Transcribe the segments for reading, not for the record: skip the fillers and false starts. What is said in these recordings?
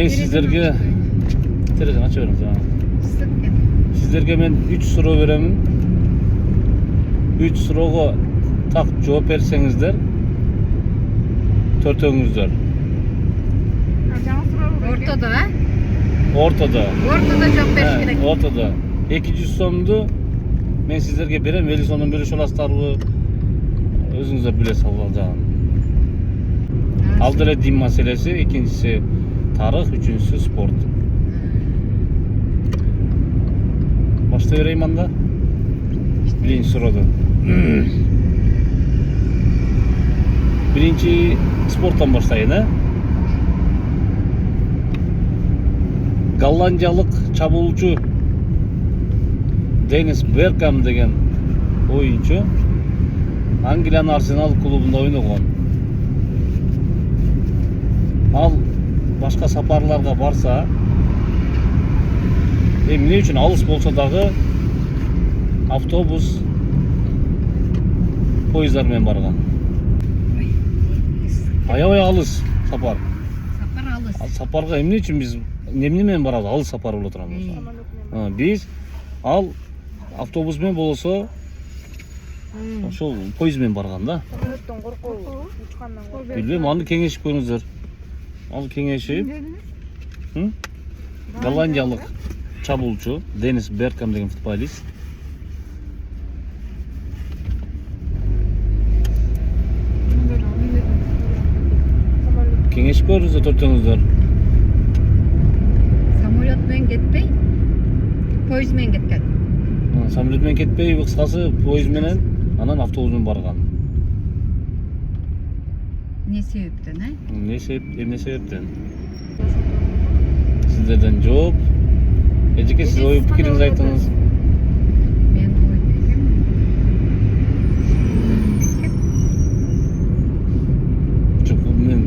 мен сіздерге терезені аша беріңіз. Сіздерге мен 3 сұрау беремін. 3 сұрауға так жооп берсеңіздер, төртөөңүздөр. Ортада, а? Ортада жооп бериш керек. Ортада. 200 сомду мен сіздерге берем, 50 сомдон бөлүшө аласыздарбы? Өзүңүздөр билесиз ал жагын. Ал деле дин маселеси, экинчиси тарых, үчүнчүсү спорт. Баштай берейин анда. Биринчи суроодан. Биринчи спорттон баштайын, Голландиялык чабуулчу Денис Беркам деген оюнчу Англиянын Арсенал клубунда ойногон. Ал башка сапарларга барса, эмне үчүн алыс болсо дагы автобус, поездар менен барган. Аябай алыс сапар. Сапар алыс. Сапарга эмне үчүн биз эмне менен барабыз? Алыс сапар боло турабыз. Биз ал автобус менен болсо, ошол поезд менен барган да. Самолеттон коркобуз, учкандан коркобуз. Билбейм, аны кеңешип коюңуздар. Ал кеңешип, Голландиялык чабуулчу Денис Беркам деген футболист кеңешип көрүңүздөр, төртөөңүздөр. Самолет менен кетпей, поезд менен кеткен. Самолет менен кетпей, кыскасы поезд менен, анан автобус менен барган. Не себептен, а? Эмне себептен? Сиздерден жооп. Эжеке, сиз ой пикириңизди айтыңыз. Мен ой пикирим. Жок, мен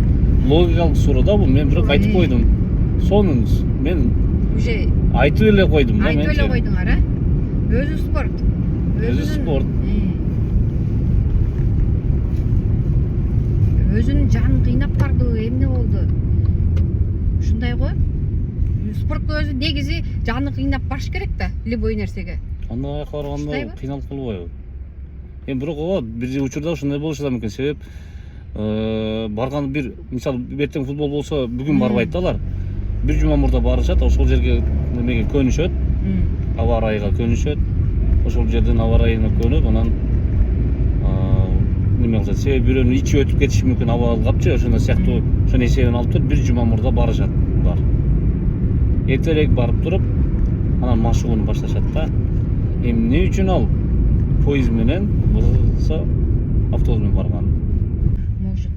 логикалык суроо да бул, мен бирок айтып койдум. Сонун мен Уже айтып эле койдум да, айтып эле койдуңар, а? Өзү спорт. Өзү спорт. Өзүнүн жанын кыйнап барды, эмне болду? Ушундай го. Спортко өзү негизи жаны кыйнап баш керек да, любой нерсеге. Анда аяка барганда кыйналып калбайбы? Бирок ооба, бир учурда ушундай болушу да мүмкүн. Себеп барган бир, мисалы, эртең футбол болсо, бүгүн барбайт да алар. Бир жума мурда барышат, ошол жерге немеге көнүшөт. Аба ырайга көнүшөт. Ошол жерден аба ырайына көнүп, анан неме кылышат. Себеп бирөөнүн ичи өтүп кетиши мүмкүн, аба алгапчы, ошондой сыяктуу, ошонун эсебин алып туруп, бир жума мурда барышат булар. Эртерээк барып туруп, анан машыгууну башташат да. Эмне үчүн ал поезд менен болсо автобус менен барган? Может.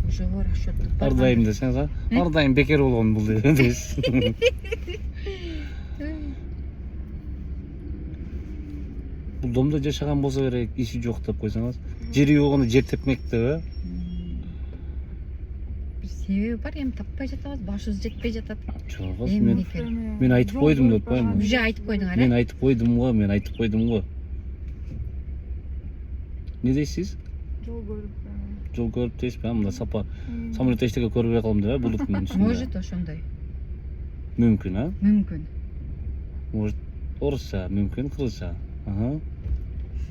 Уже расчет. Ар дайым десеңиз, а? Ар дайым бекер болгон бул дейсиз. Бул домдо жашаган болсо керек, иши жок деп койсоңуз, жери болгондо жер тепмек деп, Себеби бар, эми таппай жатабыз, башыбыз жетпей жатат. Жок, мен айтып койдум деп атпаймынбы? Уже айтып койдуңар, Мен айтып койдум го. Не дейсиз? Жол көрүп дейсизби? Мында сапар. Самолетте эчтеке көрбөй калдым деп, булуттун үстүндө. Может, ошондой. Мүмкүн, а? Мүмкүн. Может, орусча, мүмкүн, кыргызча.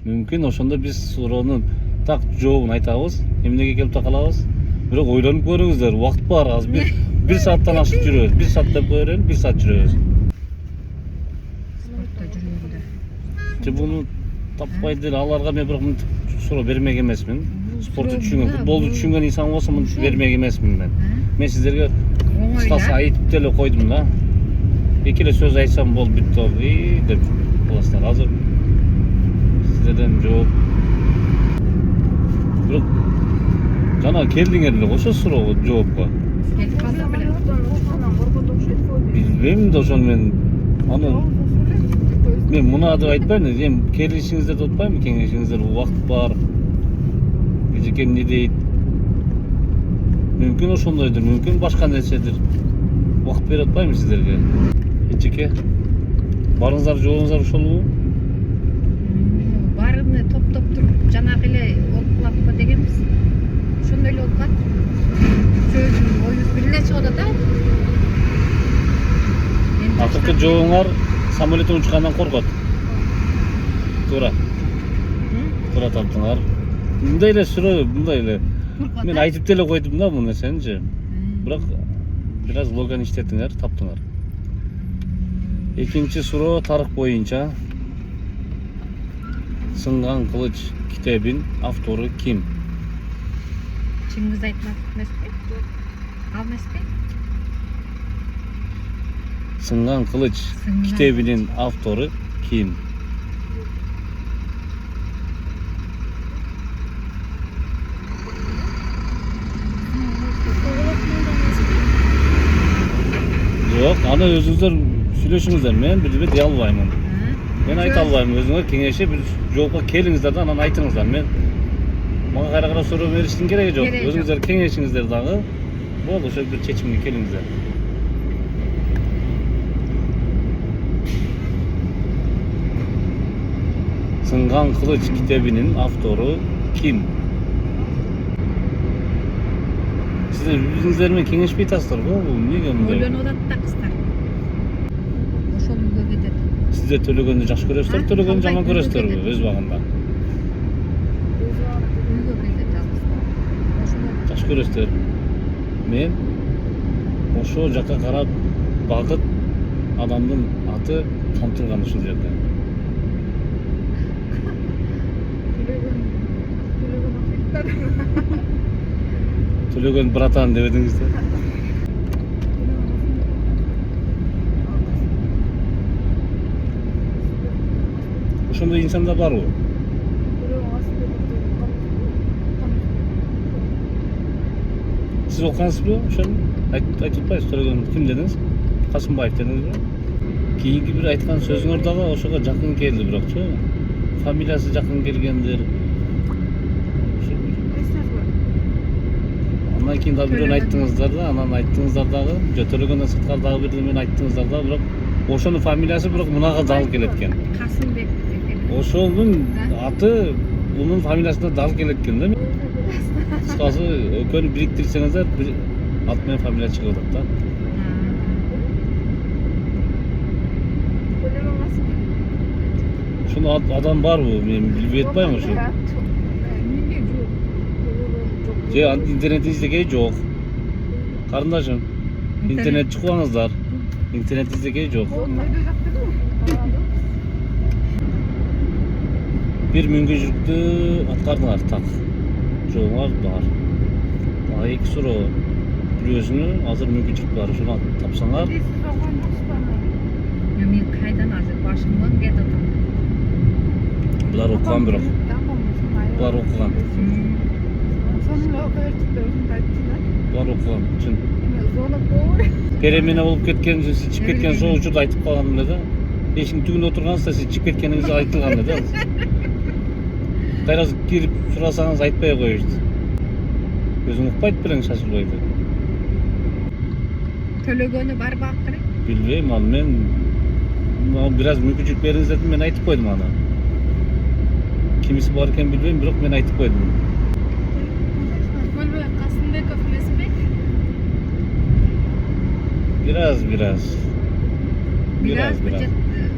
Мүмкүн, ошондо биз суроонун так жообун айтабыз, эмнеге келип такалабыз. Бирок ойлонуп көрүңүздөр, убакыт бар, азыр бир сааттан ашык жүрөбүз. 1 саат деп кое берели, 1 саат жүрөбүз. Спортто жүргөндө. Же буну таппай деле аларга мен бирок суроо бермек эмесмин. Спорту түшүнгөн, футболду түшүнгөн инсан болсо муну бермек эмесмин мен. Мен сиздерге кыскасы айтып деле койдум да. Эки эле сөз айтсам болду, бүттү деп каласыздар. Азыр сиздерден жооп. Бирок жана келдиңер эле ошо суроого жоопко. Келип калса беле. Билбейм да ошону мен муна деп айтпайм, эми келишиңиздер деп атпаймынбы, кеңешиңиздер, убакыт бар. Эжеке эмне дейт? Мүмкүн ошондойдур, мүмкүн башка нерседир. Убакыт берип атпаймынбы сиздерге? Эжеке, барыңыздар, жообуңуздар ошолбу? Баарыны топтоп туруп жанагы эле болуп калатпы дегенбиз. Ошондой эле болуп калат. Сөзүн, оюбуз бир эле чыгып атат. азыркы жоңуңар самолеттен учкандан коркот. Туура таптыңар. Мындай эле суроо, мындай эле. Мен айтып деле койдум да бул нерсеничи. Бирок бир аз логан иштеттиңер, таптыңар. Экинчи суроо тарых боюнча Сынган кылыч китебин автору ким? Чингиз Айтматов эмеспи? Ал эмеспи? Сынган кылыч китебинин автору ким? Жок, аны өзүңүздөр сүйлөшүңүздөр. Мен бир дей албаймын. Мен айта албайм. Өзүңөр кеңешип бир жоопко келиңиздер да, анан айтыңыздар. Мен мага кайра суроо бериштин кереги жок. Өзүңүздөр кеңешиңиздер дагы. Болду, ошо бир чечимге келиңиздер. Сынган кылыч китебинин автору ким? Сиздер өзүңүздөр менен кеңешпей атасыздар го? Эмнеге мындай? Ойлонуп атат да кыздар. Ошолго кетет. Сиздер төлөгөндү жакшы көрөсүздөр, төлөгөндү жаман көрөсүздөрбү өз убагында? Үйгө кетет жалгыз. Ошону Жакшы көрөсүздөр. Мен ошол жака карап багыт адамдын аты камтылган ушул жерде. Төлөгөн братан деп едиңиздер. Ошондой инсандар барбы? Сиз окугансызбы ошону? Айтып атпайсыз, Төлөгөн ким дедиңиз? Касымбаев дедиңизби? Кийинки бир айткан сөзүңөр дагы ошого жакын келди бирокчу. Фамилиясы жакын келгендир. Андан кийин дагы бирөөнү айттыңыздар да, анан айттыңыздар дагы, Төлөгөндөн сырткары дагы бир мен айттыңыздар да, бирок ошонун фамилиясы бирок мунага дал келет экен. Касымбек экен. Ошонун аты бунун фамилиясына дал келет экен да. Кыскасы экөөнү бириктирсеңиздер бир ат менен фамилия чыгып атат да. Ошону адам барбы? Мен билбей атпайм ошо. Же интернет издегей жок. Карындашым, интернет чукпаңыздар. Интернет издегей жок. Бир мүмкүнчүлүктү аткардыңар, так. Жоңуңар бар. Ага эки суроо. Бирөөсүнө азыр мүмкүнчүлүк бар, ошону тапсаңар. Мен кайдан азыр башымдан кетип атам. Булар окуган бирок. Булар окуган. Булар окуган, чын. Перемена болуп кеткен, ичип кеткен сол учурда айтып калган эле да. Эшиктин түбүндө отургансызда сиз ичип кеткениңиз айтылган эле да. Кайра кирип сурасаңыз айтпай коюшту. Өзүң укпайт белең шашылбайды. Төлөгөнү барбы акыры? Билбейм, ал мен бир аз мүмкүнчүлүк бериңиз дедим, мен айтып койдум аны. Кимиси бар экен билбейм, бирок мен айтып койдум. Касымбеков эмеспи? Бир аз.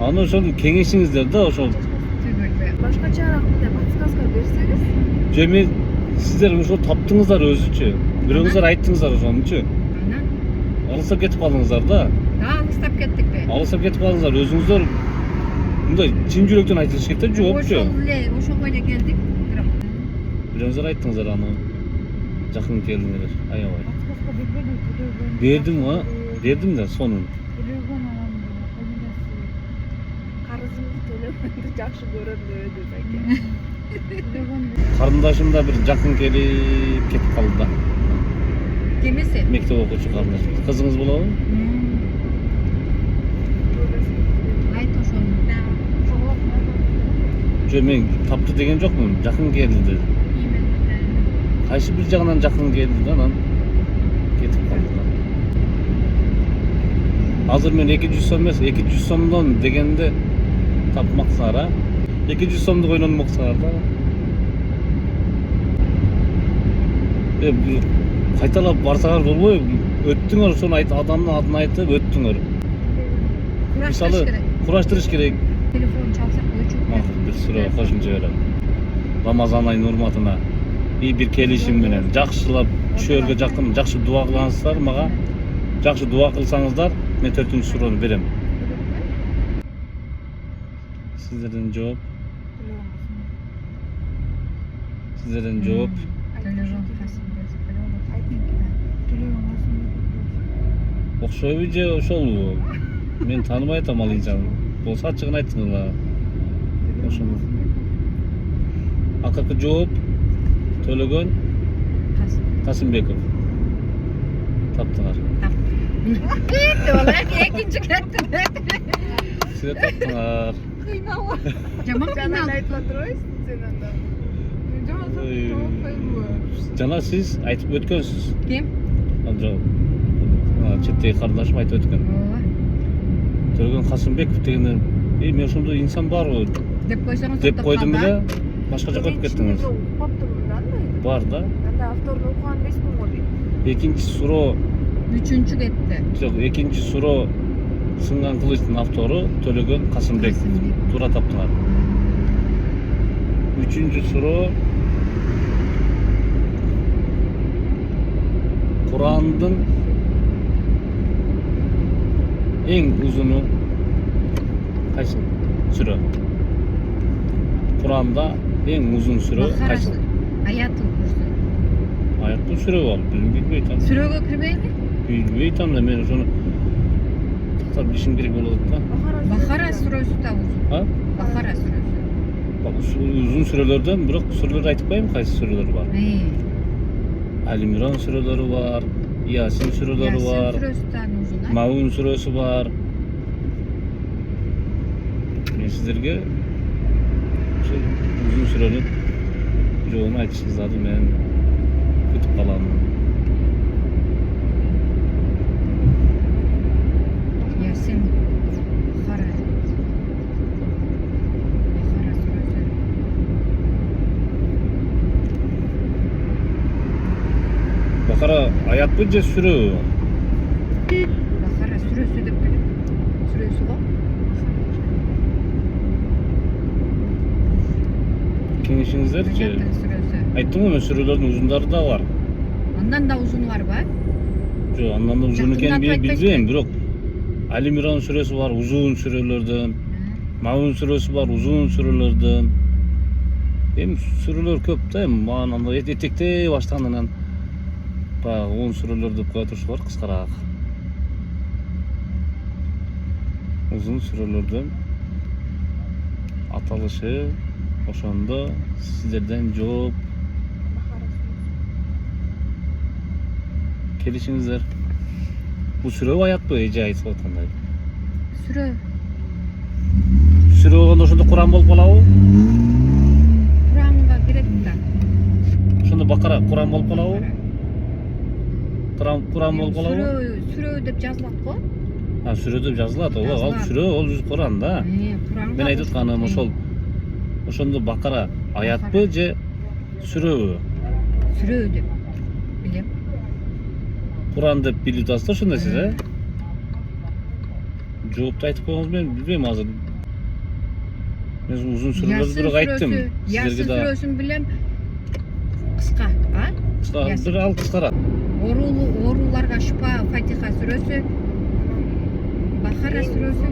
Аны ошону кеңешиңиздер да, ошол. Башкача мындай подсказка берсеңиз. Же мен сиздер ошо таптыңыздар өзүчү. Бирөөңүздөр айттыңыздар ошонучу. Анан Алыстап кетип калдыңыздар да. алыстап кеттикпи? Алыстап кетип калдыңыздар. Өзүңүздөр мындай чын жүрөктөн айтылыш керек да, жоопчу. Ошого эле келдик. Бирок Бирөөңүздөр айттыңыздар аны. Жакын келдиңер, аябай. Подсказка бербедим. Бердим ма? Бердим да сонун. Төлөгөн анан фамилиясы. Карызымды төлөгөндү жакшы көрөм деп экен. Карындашым да бир жакын келип кетип калды да. кемеси? Мектеп окуучу карындашым. Кызыңыз болобу? Айт ошону. Жо мен тапты деген жокмун, жакын келди дедим. Кайсы бир жагынан жакын келди да, анан кетип калды да. Азыр мен 200 сом эмес, 200 сомдон дегенде тапмаксыңар, а? 200 сомду ойлонмоксуңар да. Кайталап барсаңар болбойбу? Өттүңөр, ошону адамдын атын айтып өттүңөр. Kuraştırış Мисалы керек. кураштырыш керек. Телефон çalsak өчүп. Макул бир суроо кошумча берем. Рамазан айынын урматына и бир келишим менен жакшылап чөөргө жакын жакшы дуа кылсаңыздар мага, жакшы дуа кылсаңыздар, мен 4-чү суроону берем. Сиздерден жооп. Сиздерден жооп. Телефон Касымбек. Окшойбу же ошолбу? Мен тааныбай атам ал инсаны. Болсо ачыгын айттыңла. Ошол. Акыркы жооп Төлөгөн Касымбеков. Таптыңар. Кетти бала, экинчи кетти. Сиздер таптыңар. Кыйналып. Жаман Жана кыйналып. айтып отурбайсың сен анда. Жаман жооп койбу. Жана сиз айтып өткөнсүз. Ким? Ал жок. Четтеги карындашым айтып өткөн. Төлөгөн Касымбеков дегенде, мен ошондой инсан барбы Деп койсоңуз деп койдум эле. Башка жака өтүп кеттиңиз. Укуптурмун да андай. Бар да. Анда авторун окуган эмесмин го дейм. Экинчи суроо, Үчүнчү кетти. жок, экинчи суроо сынган кылычтын автору Төлөгөн Касымбеков. Туура таптыңар. Үчүнчү суроо Курандын эң узуну кайсы сүрө? Куранда эң узун сүрө кайсы? Аятыл курсу. Аяттуу сүрө бар, билбей атам. Сүрөгө кирбейби? Билбей атам да мен ошону тактап билишим керек болот да. Бахара сүрөсү да узун. А? Бахара сүрөсү. Узун сүрөлөрдөн бирок сүрөлөрдү айтып коеюн кайсы сүрөлөр бар. Алимирон сүрөлөрү бар, Ясин сүрөлөрү бар, Сүрөсү да узун. Маун сүрөсү бар. Мен сиздерге ошо узун сүрөнүн жообун айтышыңыздарды мен күтүп калам. Ясин Бахара. Бахара сүрөсү. Бакара аятпы же сүрөбү? Бахара сүрөсү деп келет. Сүрөсү го. Кеңешиңиздерчи? Аятыл сүрөсү. Айттым го мен сүрөлөрдүн узундары да бар. Андан да узуну барбы? Жок, андан да узун экенин Жакындатып айтпайсың. билбейм, бирок Алимирон сүрөсү бар, узун сүрөлөрдөн. Маун сүрөсү бар, узун сүрөлөрдөн. Эми сүрөлөр көп да, эми мага анда этектей баштагандан баягы 10 сүрөлөр деп кое турушулар кыскараак. Узун сүрөлөрдөн аталышы ошондо сиздерден жооп келишиңиздер. Бул сүрө аятпы, эже айтып аткандай. Сүрө. Сүрө болгондо ошондо Куран болуп калабы? Куранга кирет да. Ошондо Бакара Куран болуп калабы? Куран болуп калабы? Сүрө деп жазылат го. Сүрө деп жазылат, ооба, ал Жазылат. сүрө, ол жүз Куран да. Куранга. Мен айтып атканым ошол. Ошондо Бакара аятпы же сүрөбү? Сүрө деп билем. Куран деп билип атасыз да ошондо сиз, Жоопту айтып коюңуз, мен билбейм азыр. Мен узун сүрөлөрдү бирок айттым. Ясин сүрөсүн билем. Кыска, Кыска, бир ал кыскараак. Ооруларга шифа Фатиха сүрөсү. Бахара сүрөсү.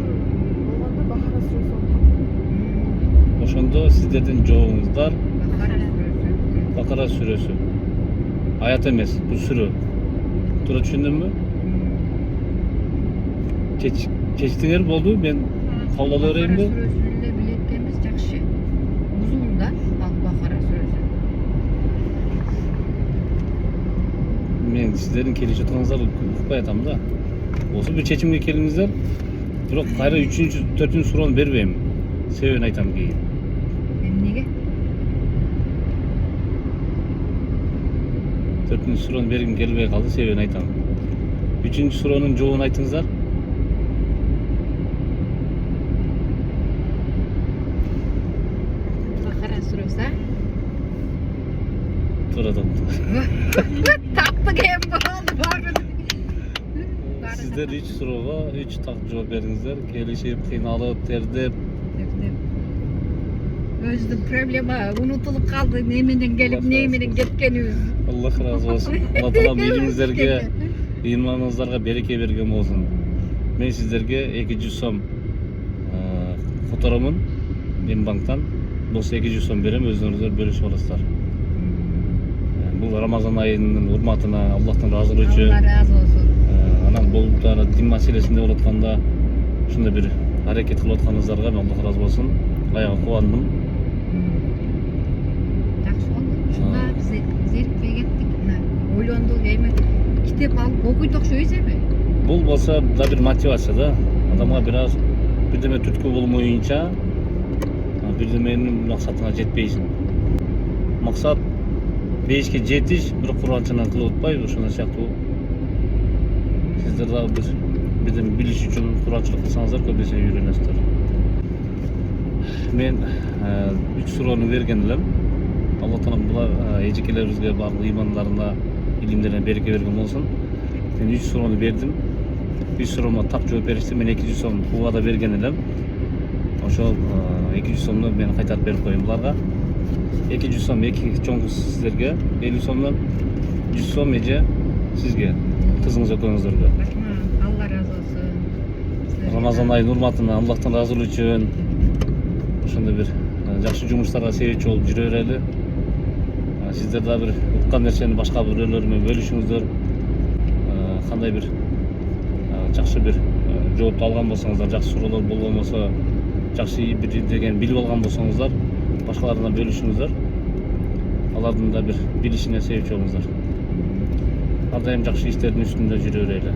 Болгондо Бахара сүрөсү окуп. Ошондо сиздердин жообуңуздар Бахара сүрөсү. Бакара сүрөсү. Аят эмес, бул сүрө. Туура түшүндүмбү? Чечтиңер болду, мен кабыл ала берейинби? Бахара сүрөсүн эле билет экенбиз, жакшы. Узун да, ал Бахара сүрөсү. Мен сиздердин келишип отуруңуздар укпай атам да. Болсо бир чечимге келиңиздер. Бирок кайра 3-чү, 4-чү суроону бербейм. Себебин айтам кийин. Эмнеге? 4-чү суроону бергим келбей калды, себебин айтам. 3-чү суроонун жообун айтыңыздар. Бахара сүрөсү. Туура таптыңар. Таптык эм болду. Сиздер 3 суроога 3 так жооп бердиңиздер. Келишип, кыйналып, тердеп. Өзүнүн проблема унутулуп калды, неменен келип, неменен кеткенибиз. Аллах разы болсун. Алла таалам элиңиздерге, ыйманыңыздарга береке берген болсун. Мен сиздерге 200 сом которомун Мбанктан. Болсо 200 сом берем, өзүңүздөр бөлүшүп аласыздар. Бул Рамазан айынын урматына, Аллахтын ыраазылыгы үчүн. Алла разы болсун. Анан бул дагы дин маселесинде болуп атканда ушундай бир аракет кылып атканыңыздарга мен Аллах разы болсун. Аягы кубандым. Жакшы болду. Ушунда биз зерикпей кеттик. Ойлондук, эми китеп алып окуйт окшойбуз эми. Бул болсо да бир мотивация да. Адамга бир аз бирдеме түрткү болмоюнча бирдеменин максатыңа жетпейсиң. Максат бейишке жетиш, бир курганчаны кылып атпайбы, ошондой сыяктуу. Сиздер дагы бирдеме билиш үчүн курганчылык кылсаңыздар көп нерсе үйрөнөсүздөр. Мен 3 суроону берген элем. Алла таалам булар эжекелерибизге баардык ыймандарына, илимдерине береке берген болсун. Мен 3 суроону бердим. 3 суроомо так жооп беришти. Мен 200 сом убада берген элем. Ошол 200 сомду мен кайтарып берип коеюн буларга. 200 сом эки чоң кыз сиздерге, 50 сомдон 100 сом эже сизге, кызыңыз экөөңүздөргө. Алла разы болсун. Рамазан айынын урматына, Аллахтын ыраазылыгы үчүн ошондой бир жакшы жумуштарга себепчи болуп жүрө берели. Сиздер да бир уккан нерсени башка бирөөлөр менен бөлүшүңүздөр. Кандай бир жакшы бир жоопту алган болсоңуздар, жакшы суроолор болгон болсо, жакшы бир деген билип алган болсоңуздар, башкаларына бөлүшүңүздөр. Алардын да бир билишине себепчи болуңуздар. Ар дайым жакшы иштердин үстүндө жүрө берели.